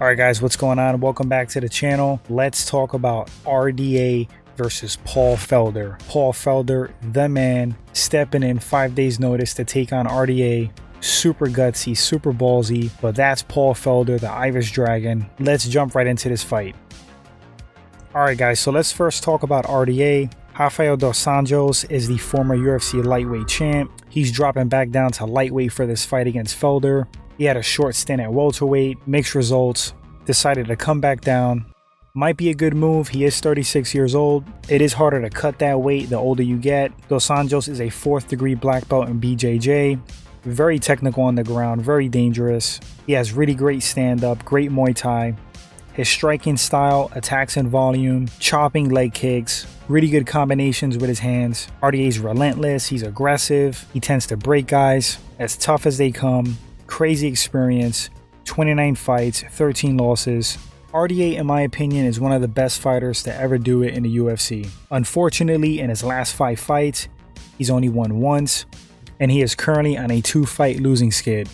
Alright guys, what's going on? Welcome back to the channel. Let's talk about RDA versus Paul Felder. Paul Felder, the man, stepping in 5 days notice to take on RDA. Super gutsy, super ballsy, but that's Paul Felder, the Irish Dragon. Let's jump right into this fight. Alright guys, so let's first talk about RDA. Rafael Dos Anjos is the former UFC lightweight champ. He's dropping back down to lightweight for this fight against Felder. He had a short stint at welterweight, mixed results, decided to come back down. Might be a good move. He is 36 years old. It is harder to cut that weight the older you get. Dos Anjos is a 4th degree black belt in BJJ. Very technical on the ground, very dangerous. He has really great stand-up, great Muay Thai. His striking style, attacks in volume, chopping leg kicks, really good combinations with his hands. RDA's relentless, he's aggressive, he tends to break guys, as tough as they come. Crazy experience, 29 fights, 13 losses. RDA, in my opinion, is one of the best fighters to ever do it in the UFC. Unfortunately, in his last 5 fights, he's only won once, and he is currently on a 2-fight losing skid.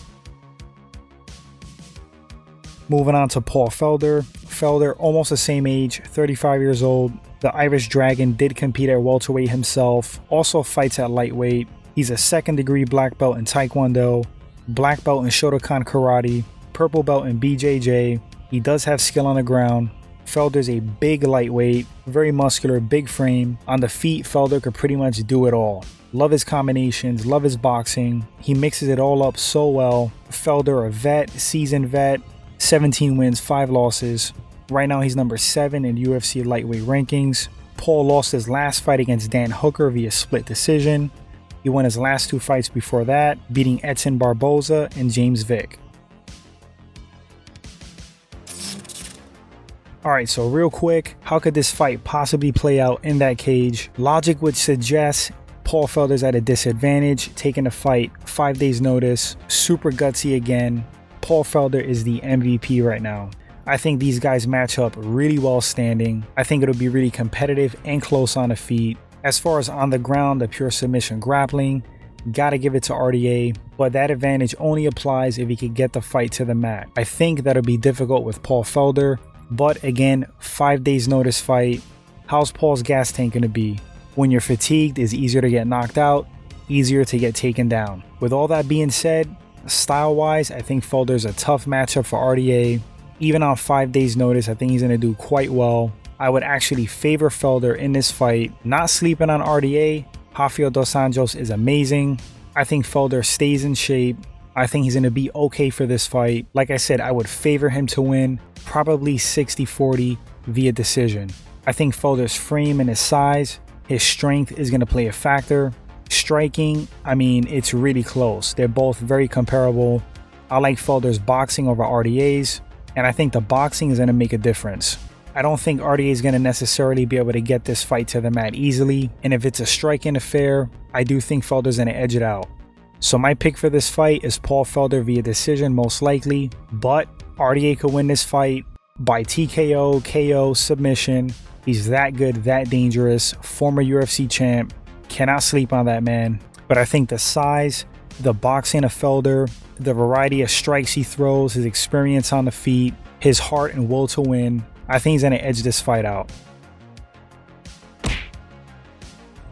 Moving on to Paul Felder. Felder, almost the same age, 35 years old. The Irish Dragon did compete at welterweight himself, also fights at lightweight. He's a 2nd degree black belt in Taekwondo, black belt in Shotokan Karate, purple belt in BJJ. He does have skill on the ground. Felder's a big lightweight, very muscular, big frame. On the feet, Felder could pretty much do it all. Love his combinations, love his boxing. He mixes it all up so well. Felder, a vet, seasoned vet, 17 wins, 5 losses. Right now he's number 7 in UFC lightweight rankings. Paul lost his last fight against Dan Hooker via split decision. He won his last 2 fights before that, beating Edson Barboza and James Vick. Alright, so real quick, how could this fight possibly play out in that cage? Logic would suggest Paul Felder's at a disadvantage, taking the fight 5 days notice, super gutsy again. Paul Felder is the MVP right now. I think these guys match up really well standing. I think it'll be really competitive and close on the feet. As far as on the ground, the pure submission grappling, gotta give it to RDA, but that advantage only applies if he can get the fight to the mat. I think that'll be difficult with Paul Felder, but again, 5 days notice fight. How's Paul's gas tank gonna be? When you're fatigued, it's easier to get knocked out, easier to get taken down. With all that being said, style-wise, I think Felder's a tough matchup for RDA. Even on 5 days notice, I think he's gonna do quite well. I would actually favor Felder in this fight. Not sleeping on RDA. Rafael Dos Anjos is amazing. I think Felder stays in shape. I think he's going to be okay for this fight. Like I said, I would favor him to win, probably 60-40 via decision. I think Felder's frame and his size, his strength is going to play a factor. Striking, I mean, it's really close. They're both very comparable. I like Felder's boxing over RDA's, and I think the boxing is going to make a difference. I don't think RDA is going to necessarily be able to get this fight to the mat easily, and if it's a striking affair, I do think Felder's going to edge it out. So my pick for this fight is Paul Felder via decision most likely, but RDA could win this fight by TKO, KO, submission. He's that good, that dangerous, former UFC champ. Cannot sleep on that man. But I think the size, the boxing of Felder, the variety of strikes he throws, his experience on the feet, his heart and will to win, I think he's going to edge this fight out.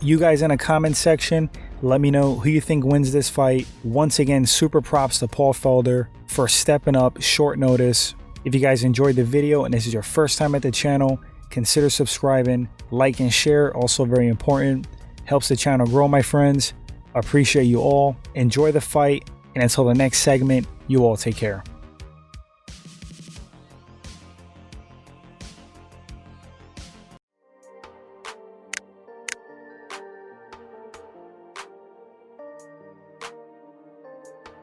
You guys in the comment section, let me know who you think wins this fight. Once again, super props to Paul Felder for stepping up short notice. If you guys enjoyed the video and this is your first time at the channel, consider subscribing, like and share, also very important. Helps the channel grow, my friends. Appreciate you all. Enjoy the fight, and until the next segment, you all take care.